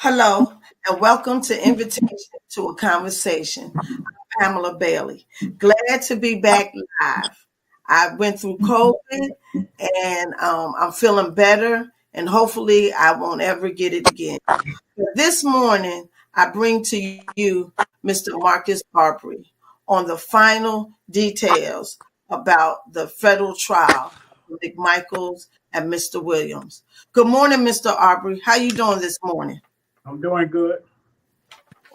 Hello, and welcome to Invitation to a Conversation. I'm Pamela Bailey. Glad to be back live. I went through COVID and I'm feeling better, and hopefully, I won't ever get it again. But this morning, I bring to you Mr. Marcus Arbery on the final details about the federal trial of McMichaels and Mr. Williams. Good morning, Mr. Arbery. How you doing this morning? I'm doing good.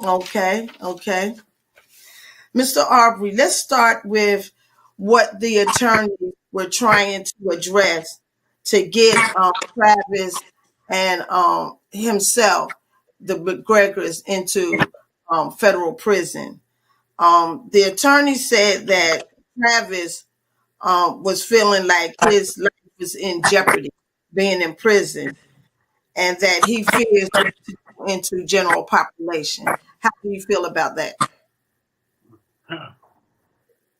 Okay. Mr. Arbery, let's start with what the attorneys were trying to address to get Travis and himself, the Gregors, into federal prison. The attorney said that Travis was feeling like his life was in jeopardy being in prison and that he fears to go into general population. How do you feel about that?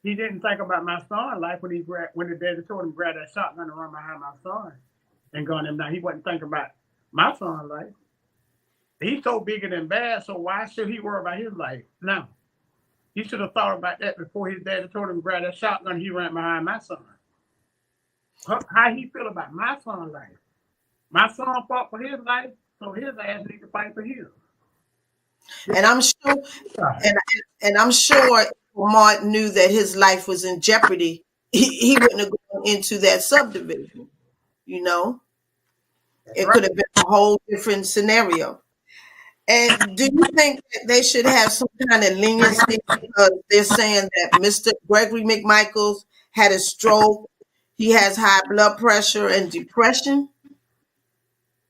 He didn't think about my son life when the daddy told him to grab that shotgun and run behind my son and gun him down. He wasn't thinking about my son's life. He's so bigger than bad, so why should he worry about his life? No. He should have thought about that before his daddy told him to grab that shotgun. He ran behind my son. How he feel about my son's life? My son fought for his life, so his ass needs to fight for his. And I'm sure, and I'm sure, if Martin knew that his life was in jeopardy, he wouldn't have gone into that subdivision. You know, That's it right. could have been a whole different scenario. And do you think that they should have some kind of leniency because they're saying that Mr. Gregory McMichaels had a stroke, he has high blood pressure and depression?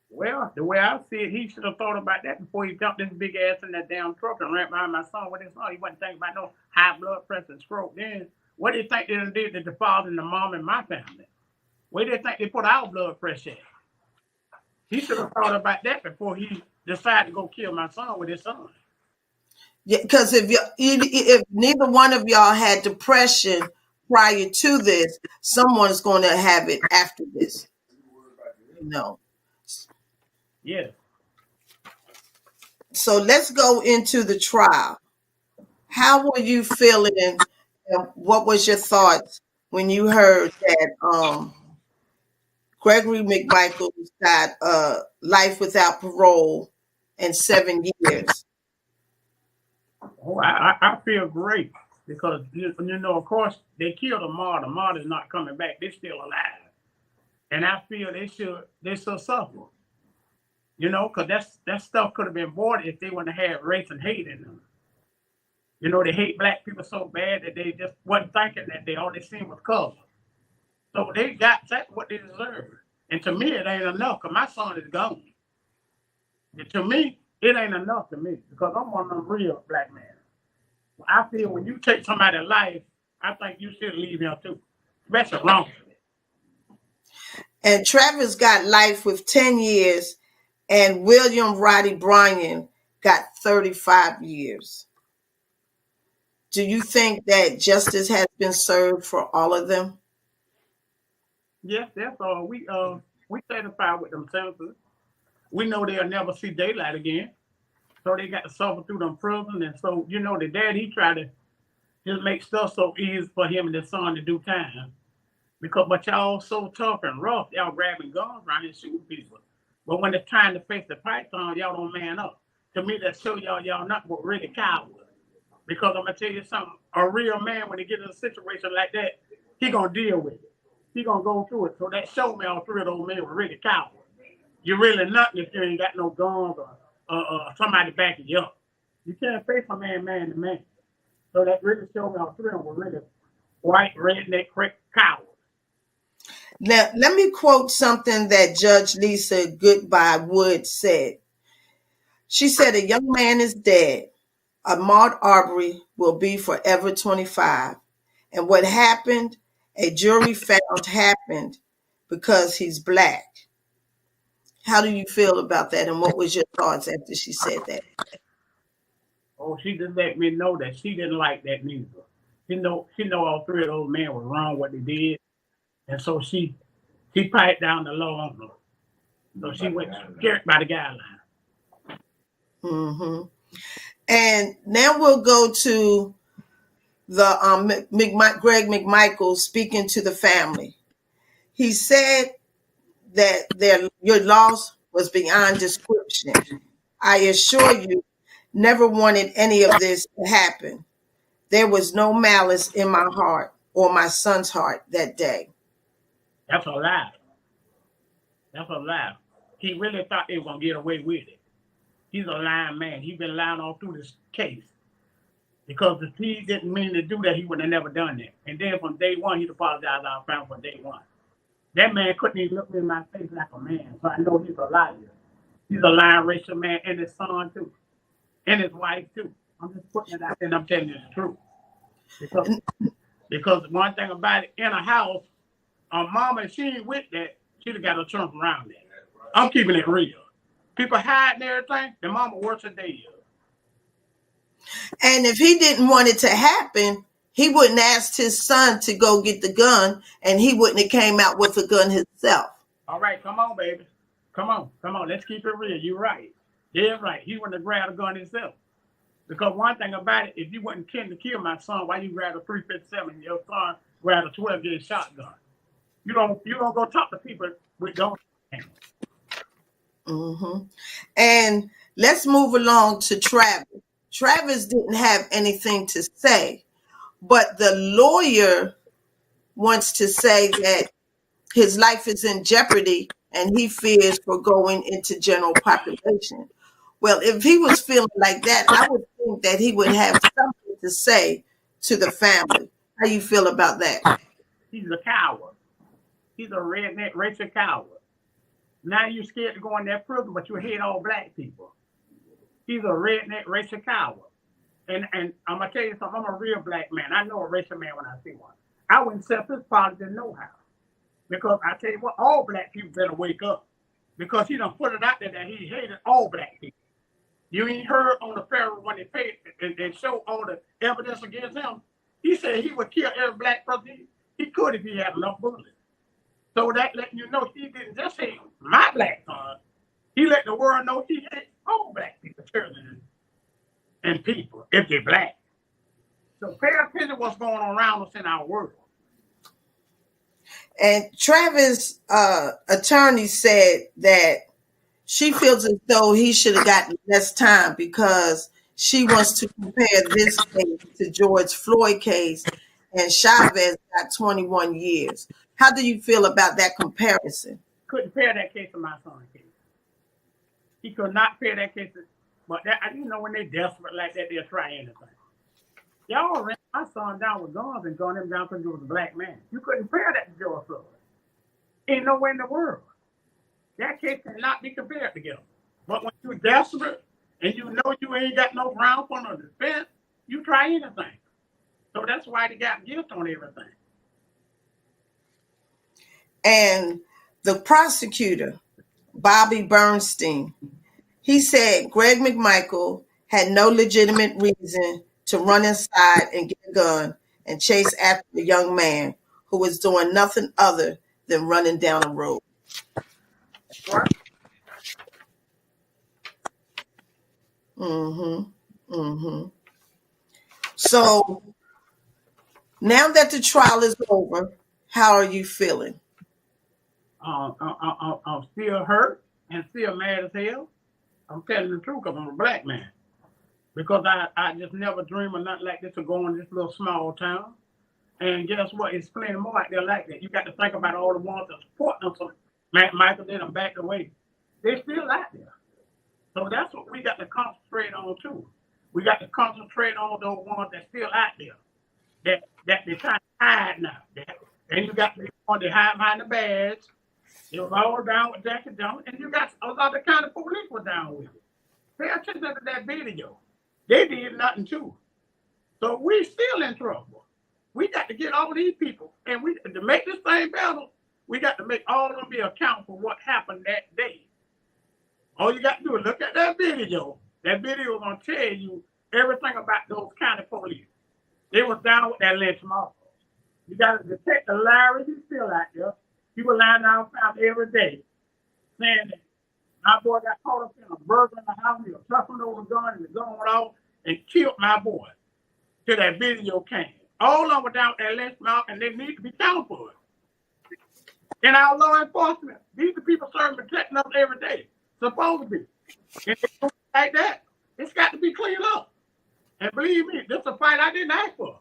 Well, the way I see it, he should have thought about that before he jumped his big ass in that damn truck and ran behind my son with his son. He wasn't thinking about no high blood pressure and stroke then. What do you think they done did to the father and the mom and my family? Where do you think they put our blood pressure at? He should have thought about that before he decided to go kill my son with his son. Yeah, because if neither one of y'all had depression prior to this, someone's going to have it after this. You know. Yes. So let's go into the trial. How were you feeling? And what was your thoughts when you heard that Gregory McMichael got life without parole and 7 years? Oh, I feel great because, of course, they killed a martyr. Martyr's not coming back. They're still alive. And I feel they should suffer. Because that stuff could have been avoided if they wouldn't have had race and hate in them. They hate black people so bad that they just wasn't thinking that all they seen was color. So they got exactly what they deserve. And to me, it ain't enough because my son is gone. And to me, it ain't enough to me because I'm one of them real black men. I feel when you take somebody's life, I think you should leave him too, especially wrongfully. And Travis got life with 10 years, and William Roddy Bryant got 35 years. Do you think that justice has been served for all of them? Yes, that's all. We satisfied with them sentences. We know they'll never see daylight again. So they got to suffer through them prison. And so, the dad, he tried to just make stuff so easy for him and his son to do time. But y'all so tough and rough, y'all grabbing guns around and shooting people. But when it's time to face the python, y'all don't man up. To me, that show y'all not what really cowards. Because I'm gonna tell you something, a real man, when he gets in a situation like that, he gonna deal with it. He gonna go through it. So that showed me all three of those men were really cowards. You're really nothing if you ain't got no guns or somebody backing you up. You can't face a man to man. So that really showed me all three of them were really white, redneck, cowards. Now, let me quote something that Judge Lisa Goodby Wood said. She said, "A young man is dead. Ahmaud Arbery will be forever 25. And what happened, a jury found happened because he's black." How do you feel about that? And what was your thoughts after she said that? Oh, she just let me know that she didn't like that neither. She know all three of those men were wrong what they did. And so she piped down the law on them. So she went scared by the guideline. Mm-hmm. And now we'll go to the Greg McMichael speaking to the family. He said that your loss was beyond description. I assure you, never wanted any of this to happen. There was no malice in my heart or my son's heart that day. That's a lie. That's a lie. He really thought they were gonna get away with it. He's a lying man. He's been lying all through this case. Because if he didn't mean to do that, he would have never done that. And then from day one, he'd apologize to our family from day one. That man couldn't even look me in my face like a man. So I know he's a liar. He's a lying racial man, and his son too. And his wife too. I'm just putting it out there and I'm telling you the truth. Because one thing about it, in a house, a mama, if she ain't with that, she'd have got to turn around that. I'm keeping it real. People hiding everything, the mama worse than they is. And if he didn't want it to happen, he wouldn't ask his son to go get the gun, and he wouldn't have came out with the gun himself. All right, come on, baby. Come on. Let's keep it real. You're right. Yeah, right. He wouldn't have grabbed a gun himself. Because one thing about it, if you wasn't keen to kill my son, why you grab a 357 and your son grabbed a 12-gauge shotgun? You don't go talk to people with guns. Mm-hmm. And let's move along to Travis. Travis didn't have anything to say, but the lawyer wants to say that his life is in jeopardy and he fears for going into general population. Well, if he was feeling like that, I would think that he would have something to say to the family. How you feel about that? He's a coward. He's a redneck racial coward. Now you're scared to go in that prison, but you hate all black people. He's a redneck racial coward. And I'm going to tell you something. I'm a real black man. I know a racial man when I see one. I wouldn't accept his politics no how. Because I tell you what, all black people better wake up. Because he done put it out there that he hated all black people. You ain't heard on the federal when they paid and showed all the evidence against him. He said he would kill every black person he could if he had enough bullets. So that let you know he didn't just hate my black son. He let the world know he hates all black people, children, and people, if they're black. So pay attention to what's going on around us in our world. And Travis' attorney said that she feels as though he should have gotten less time because she wants to compare this case to George Floyd case, and Chavez got 21 years. How do you feel about that comparison? Couldn't pair that case to my son's case. He could not pair that case. But that, you know, when they're desperate like that, they'll try anything. Y'all ran my son down with guns and gunned him down because he was a black man. You couldn't pair that to George Floyd. Ain't no way in the world. That case cannot be compared together. But when you're desperate and you know you ain't got no ground for no defense, you try anything. So that's why they got guilt on everything. And the prosecutor, Bobby Bernstein, he said Greg McMichael had no legitimate reason to run inside and get a gun and chase after the young man who was doing nothing other than running down a road. Mm-hmm. Mm-hmm. So now that the trial is over, how are you feeling? I'm still hurt and still mad as hell. I'm telling the truth because I'm a black man. Because I just never dreamed of nothing like this to go in this little small town. And guess what? It's plenty more out there like that. You got to think about all the ones that support them. So McMichael did them back away. They're still out there. So that's what we got to concentrate on too. We got to concentrate on those ones that's still out there. That they're trying to hide now. And you got the one that hide behind the badge. It was all down with Jackie Jones. And you got a lot of the county police were down with it. Pay attention to that video. They did nothing too. So we still in trouble. We got to get all these people, and we to make this thing better, we got to make all of them be accountable for what happened that day. All you got to do is look at that video. That video is going to tell you everything about those county police. They was down with that lynch mob. You got to detect the Larry. He's still out there. He was lying down found every day saying that My boy got caught up in a burger in the house. He was tucking over the gun and the gun went off and killed my boy. Till that video came. All of them were down at lynch mob and they need to be counted for it. And our law enforcement, these are people serving protecting us every day. Supposed to be. And they do like that, it's got to be cleaned up. And believe me, this is a fight I didn't ask for.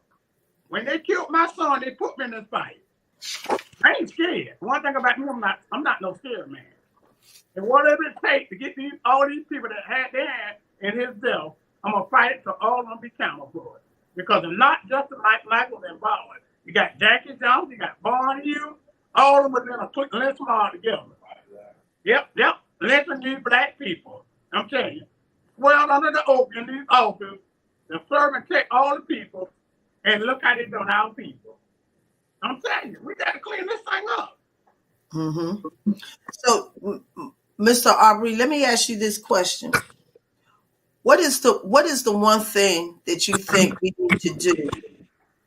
When they killed my son, they put me in this fight. I ain't scared. One thing about me, I'm not no scared man. And whatever it takes to get all these people that had their hand in his death, I'm gonna fight it so all of them be accountable for it. Because it's not just like Michael involved. You got Jackie Jones, you got Barn Hill, all of them was in a quick lynch mob together. Yep. Lynching these black people. I'm telling you. Well, under the oak in these offices, the servant take all the people and look how they done our people. I'm telling you, we got to clean this thing up. Mm-hmm. So, Mr. Arbery, let me ask you this question. What is the one thing that you think we need to do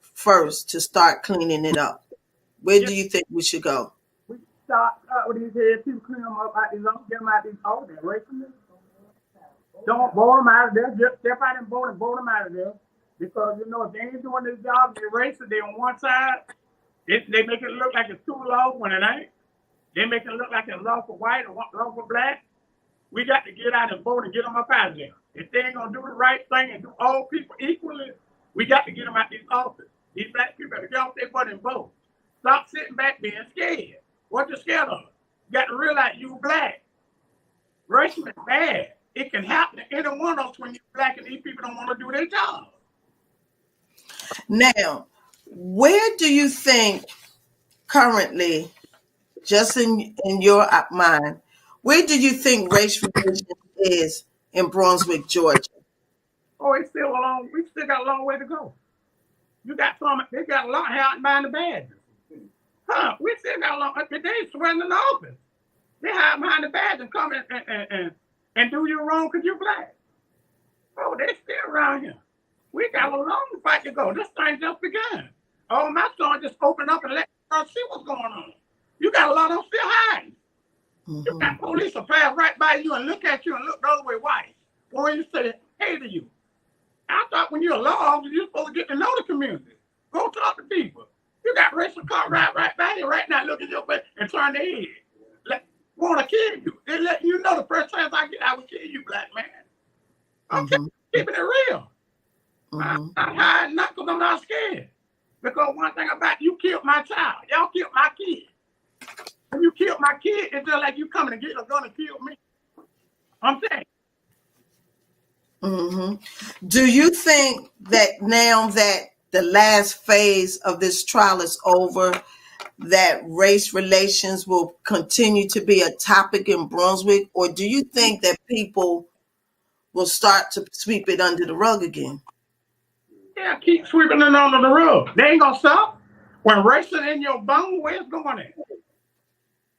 first to start cleaning it up? Where do you think we should go? We start with these head people, clean them up out these, get them out these older, right from this. Don't bowl them out of there. Just step out and bowl them out of there. Because, you know, if they ain't doing this job, they racist, they on one side. They make it look like it's too low when it ain't. They make it look like it's low for white or low for black. We got to get out and vote and get them up out of there. If they ain't going to do the right thing and do all people equally, we got to get them out these offices. These black people got to get off their butt and vote. Stop sitting back being scared. What you scared of? You got to realize you black. Racism is bad. It can happen to any one of us when you're black and these people don't want to do their job. Now, where do you think currently, just in your mind, where do you think race relations is in Brunswick, Georgia? Oh, we still got a long way to go. You got some, they got a lot out behind the badges. We still got a long, they swearing in the office. They hide behind the badge and come and do you wrong because you're black. Oh, they still around here. We got a long fight to go. This thing just began. Oh, my son just opened up and let us see what's going on. You got a lot of them still hiding. Mm-hmm. You got police will pass right by you and look at you and look the other way white. Or you say, hey to you. I thought when you're a law officer, you're supposed to get to know the community. Go talk to people. You got racial car right by you right now, look at your face and turn their head. Want to kill you. They let you know the first chance I get, I will kill you, black man. I'm keeping it real. Mm-hmm. I'm not hiding, not because I'm not scared. Because one thing about you killed my child. Y'all killed my kid. When you killed my kid, it's just like you coming to get a gun and kill me. I'm saying. Mm-hmm. Do you think that now that the last phase of this trial is over, that race relations will continue to be a topic in Brunswick, or do you think that people will start to sweep it under the rug again? Yeah, keep sweeping it under the rug. They ain't gonna stop. When racing in your bone, where's going at?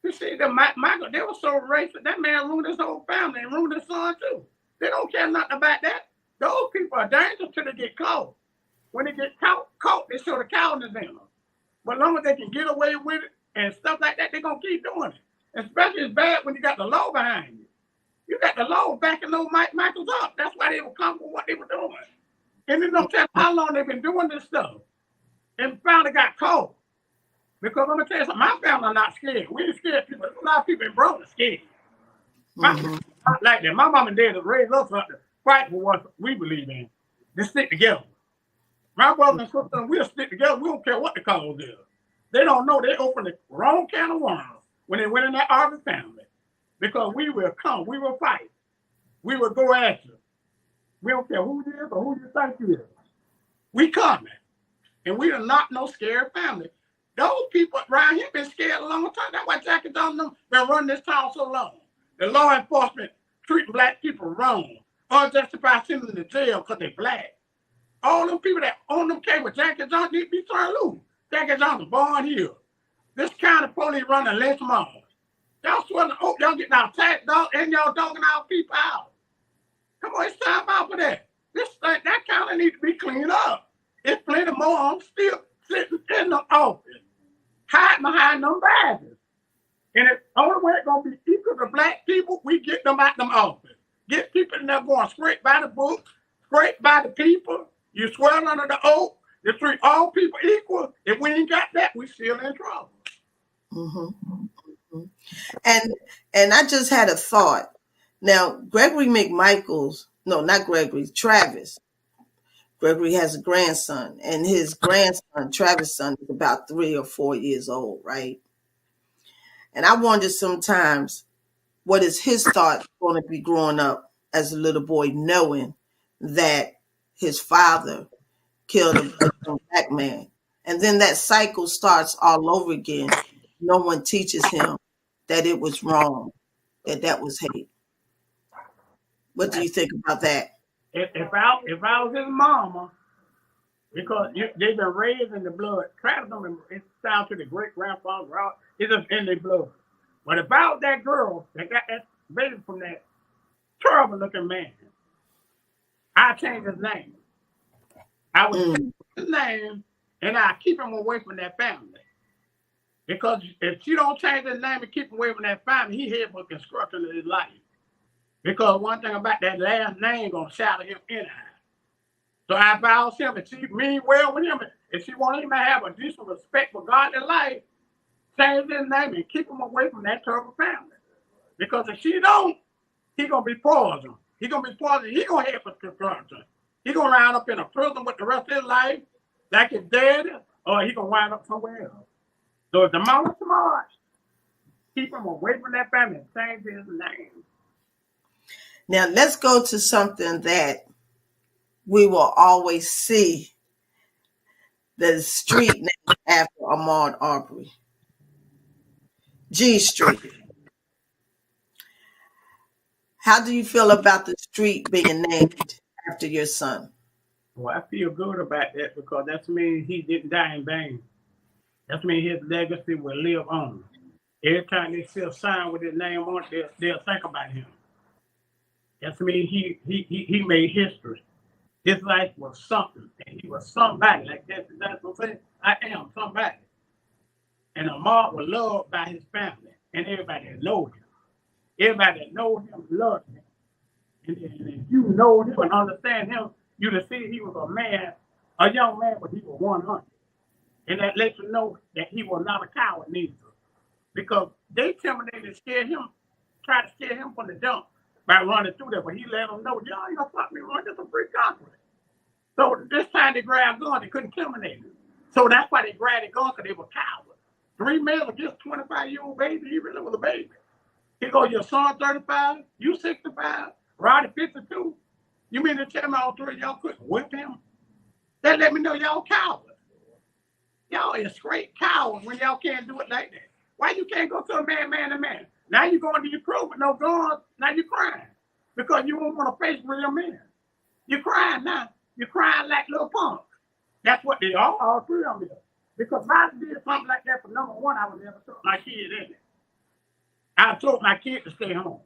You see, Michael, they were so racist. That man ruined his whole family and ruined his son too. They don't care nothing about that. Those people are dangerous till they get caught. When they get caught, they show the cowardice in them. But as long as they can get away with it and stuff like that, they're going to keep doing it. Especially it's bad when you got the law behind you. You got the law backing those Michaels up. That's why they were comfortable with what they were doing. And they don't tell how long they've been doing this stuff. And finally got caught. Because I'm going to tell you something, my family are not scared. We ain't scared people. There's a lot of people in Brooklyn scared. Mm-hmm. Not like that. My mom and dad have raised us up to fight for what we believe in. Just stick together. My brother and sister, we'll stick together. We don't care what the cause is. They don't know they opened the wrong can of worms when they went in that Arbery family. Because we will come. We will fight. We will go at you. We don't care who you is or who you think you is. We coming. And we are not no scared family. Those people around here been scared a long time. That's why Jackie Jones been running this town so long. The law enforcement treating black people wrong. Unjustified sending them to jail because they're black. All them people that own them came with Jackie Jones need to be turned loose. Jackie Jones was born here. This kind of police running lynch mob. Y'all sweating, y'all getting our tax dog and y'all dogging our people out. Come on, it's time out for that. That kind of needs to be cleaned up. It's plenty more. I'm still sitting in the office, hiding behind them badges. And it's only way it's gonna be equal to black people, we get them out them office. Get people in there going straight by the book, straight by the people. You swear under the oath, you treat all people equal. If we ain't got that, we still in trouble. Mm-hmm. And I just had a thought. Now, Gregory McMichael's, no, not Gregory, Travis. Gregory has a grandson, and his grandson, Travis' son, is about 3 or 4 years old, right? And I wonder sometimes what is his thought going to be growing up as a little boy, knowing that his father killed a young black man. And then that cycle starts all over again. No one teaches him that it was wrong, that that was hate. What do you think about that? If I was his mama, because they've been raised in the blood, Travis them it's down to the great grandfather, it's just in their blood. But if I was that girl that got that baby from that terrible looking man, I change his name. I would change Mm, his name and I keep him away from that family. Because if she don't change his name and keep him away from that family, he here for construction of his life. Because one thing about that last name gonna shadow him anyhow. So I vows him if she mean well with him, if she want him to have a decent respect for God in life, change his name and keep him away from that terrible family. Because if she don't, he gonna be poisoned. He gonna be poisoned. He gonna head for construction. He gonna wind up in a prison with the rest of his life, like his daddy, or he gonna wind up somewhere else. So if the mama smart, keep him away from that family and change his name. Now, let's go to something that we will always see, the street named after Ahmaud Arbery, G Street. How do you feel about the street being named after your son? Well, I feel good about that because that means he didn't die in vain. That means his legacy will live on. Every time they see a sign with his name on it, they'll think about him. That means he made history. His life was something, and he was somebody. Like that's what I'm saying. I am somebody. And Ahmad was loved by his family and everybody that know him. Everybody that know him loved him. And if you know him and understand him, you would see he was a man, a young man, but he was 100. And that lets you know that he was not a coward neither. Because they intimidated and scared him, tried to scare him from the jump by running through there. But he let them know, y'all ain't gonna stop me running. This is a free country. So this time they grabbed guns, they couldn't intimidate him. So that's why they grabbed the gun, because they were cowards. 3 males against 25-year-old baby, he really was a baby. He goes, your son 35, you 65, Roddy 52. You mean to tell me all three of y'all couldn't whip him? That let me know y'all cowards. Y'all is straight cowards when y'all can't do it like that. Why you can't go to a man to man? Now you going to your crew with no guns. Now you crying because you don't want to face real men. You crying now. You crying like little punks. That's what they all three of them do. Because if I did something like that for number one, I would never took my kid in it. I told my kid to stay home.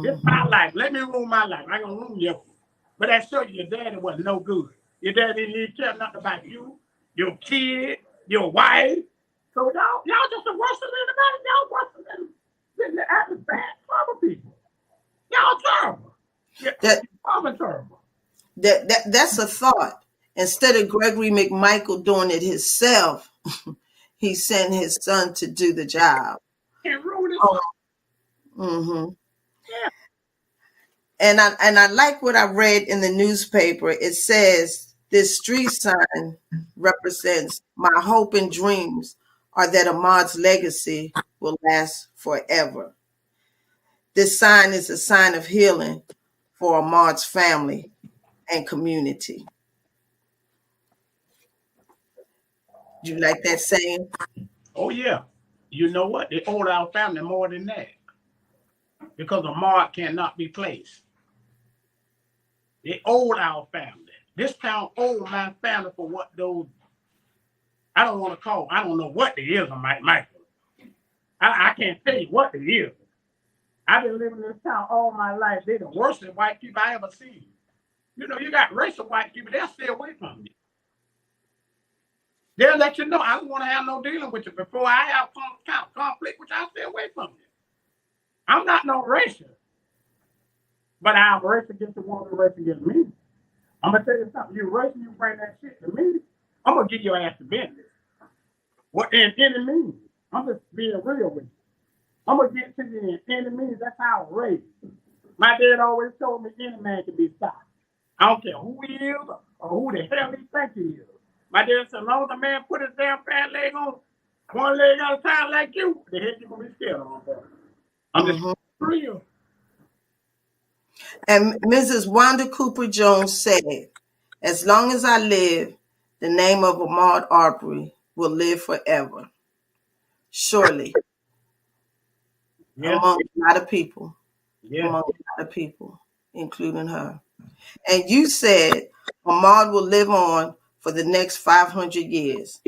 This is my Mhm. life. Let me ruin my life. I ain't gonna ruin yours. But that shows you your daddy was no good. Your daddy didn't care nothing about you, your kid, your wife. So y'all just the worst of anybody. Y'all worse than the average bad trouble people. Y'all terrible. Yeah, That y'all terrible. that's a thought. Instead of Gregory McMichael doing it himself, he sent his son to do the job. Can't ruin this. Oh, hmm. Yeah. And I like what I read in the newspaper. It says this street sign represents my hope and dreams are that Ahmad's legacy will last forever. This sign is a sign of healing for Ahmad's family and community. Do you like that saying? Oh yeah. You know what? They owed our family more than that because a mark cannot be placed. They owed our family. This town owed my family for what those I don't want to call. I don't know what they is on McMichael. I can't tell you what they is. I've been living in this town all my life. They're the worst white people I ever seen. You know, you got racial white people, they'll stay away from you. They'll let you know. I don't want to have no dealing with you. Before I have conflict with you, I'll stay away from you. I'm not no racist, but I'll race against the one who race against me. I'm gonna tell you something. You racing, you bring that shit to me. I'm gonna give your ass to business. What in any means? I'm just being real with you. I'm gonna get to you in any means. That's how I raised. My dad always told me any man can be stopped. I don't care who he is or who the hell he think he is. My dad said, as long as a man put his damn fat leg on one leg at a time like you, the heck you gonna be scared of. I'm just real. And Mrs. Wanda Cooper Jones said, as long as I live, the name of Ahmaud Arbery will live forever. Surely, Yeah. among a lot of people, Yeah. among a lot of people, including her. And you said Ahmaud will live on for the next 500 years.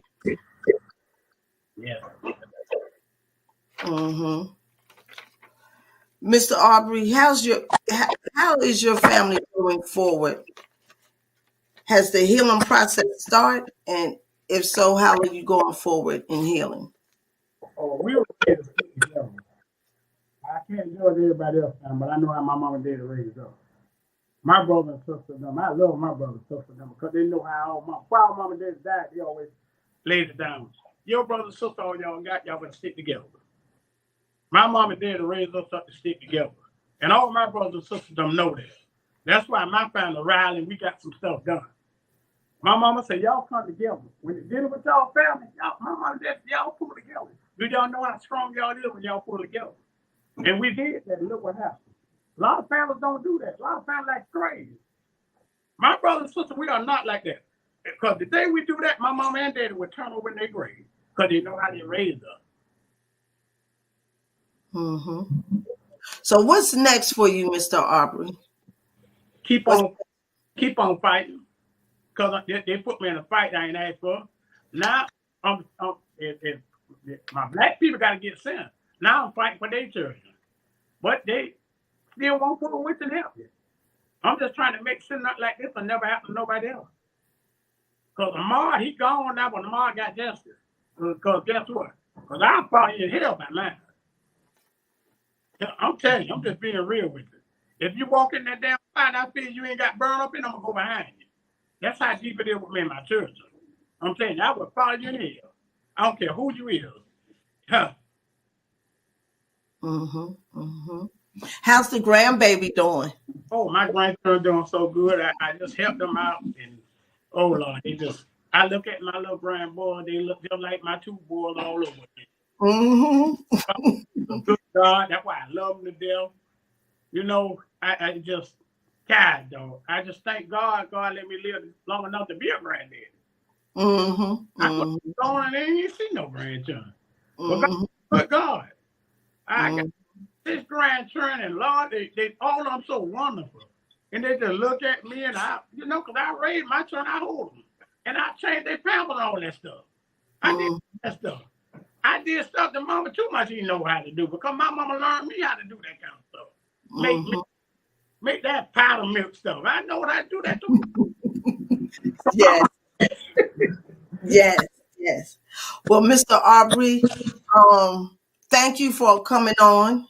Yeah. Mm-hmm. Mr. Arbery, how is your family going forward? Has the healing process started? And if so, how are you going forward in healing? Oh, we were ready to stick together. I can't judge everybody else, but I know how my mom and dad raised up. My brother and sister, them, I love my brother and sister, them, because they know how while mom and dad died, they always laid it down. Your brother and sister, all y'all got, y'all better stick together. My mom and dad raised us up to stick together. And all my brothers and sisters don't know that. That's why my family rallied and we got some stuff done. My mama said, y'all come together. When you're dealing with y'all family, y'all, my mom and dad, y'all pull together. Do y'all know how strong y'all is when y'all pull together? And we did that, and look what happened. A lot of families don't do that. A lot of families like crazy. My brother and sister, we are not like that. Because the day we do that, my mom and daddy would turn over in their grave. Because they know how they raised us. Mm-hmm. So what's next for you, Mr. Arbery? Keep on fighting. Because they put me in a fight I ain't asked for. Now, if my black people got to get sent. Now I'm fighting for their children. But they still won't put a witch and help you. I'm just trying to make sure not like this will never happen to nobody else. Because Amar, he gone now, but Amar got justice. Because guess what? Because I'll follow you in hell by mine. I'm telling you, I'm just being real with you. If you walk in that damn fight, I feel you ain't got burned up in, I'm going to go behind you. That's how deep it is with me and my children. I'm telling you, I will follow you in hell. I don't care who you is. Huh. Mm-hmm. Mm-hmm. How's the grandbaby doing? Oh, my grandson doing so good. I just helped them out. And, oh, Lord, I look at my little grandboy, they look just like my two boys all over me. Mm-hmm. Good God, that's why I love them to death. You know, I just, God, though. I just thank God let me live long enough to be a granddaddy. Mm-hmm. I was Mm-hmm. going and ain't see no grandchildren. Mm-hmm. But God, I got Mm-hmm. this grandchildren, and Lord, they all of them so wonderful. And they just look at me, and because I raised my children, I hold them. And I changed their pampers and all that stuff. I did that stuff. I did stuff that mama too much didn't know how to do because my mama learned me how to do that kind of stuff. Make that powder milk stuff. I know how to do that too. Yes, yes, yes. Well, Mr. Arbery, thank you for coming on.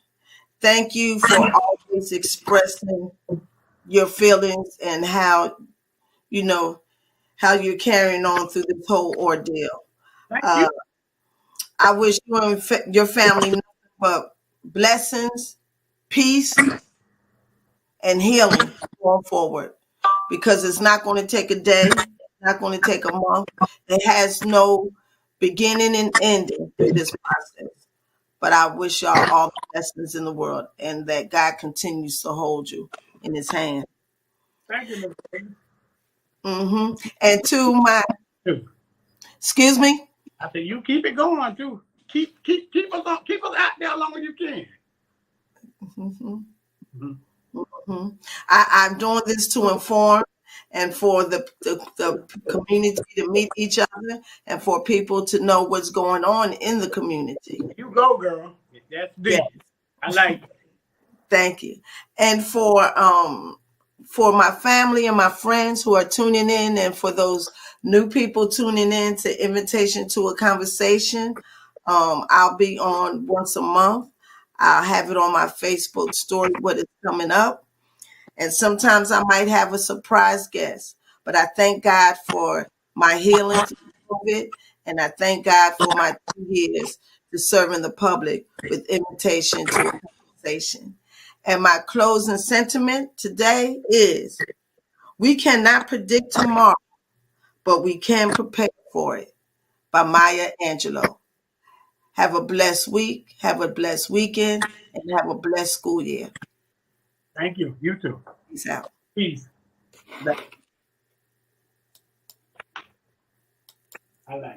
Thank you for always expressing your feelings and you know, how you're carrying on through this whole ordeal. Thank Uh, you. I wish you and your family nothing but blessings, peace, and healing going forward because it's not going to take a day, not going to take a month. It has no beginning and ending through this process. But I wish y'all all the blessings in the world and that God continues to hold you in his hand. Thank you, Mr. Baby. And to my, excuse me? I said, you keep it going too. Keep us out there as long as you can. Mm-hmm. Mm-hmm. Mm-hmm. I'm doing this to inform and for the community to meet each other and for people to know what's going on in the community. You go, girl. That's Yes, deep. I like it. thank you. And for my family and my friends who are tuning in and for those New people tuning in to Invitation to a Conversation. I'll be on once a month. I'll have it on my Facebook story what is coming up. And sometimes I might have a surprise guest. But I thank God for my healing from COVID. And I thank God for my 2 years to serving the public with Invitation to a Conversation. And my closing sentiment today is we cannot predict tomorrow, but we can prepare for it, by Maya Angelou. Have a blessed week, have a blessed weekend, and have a blessed school year. Thank you. You too. Peace out. Peace. I like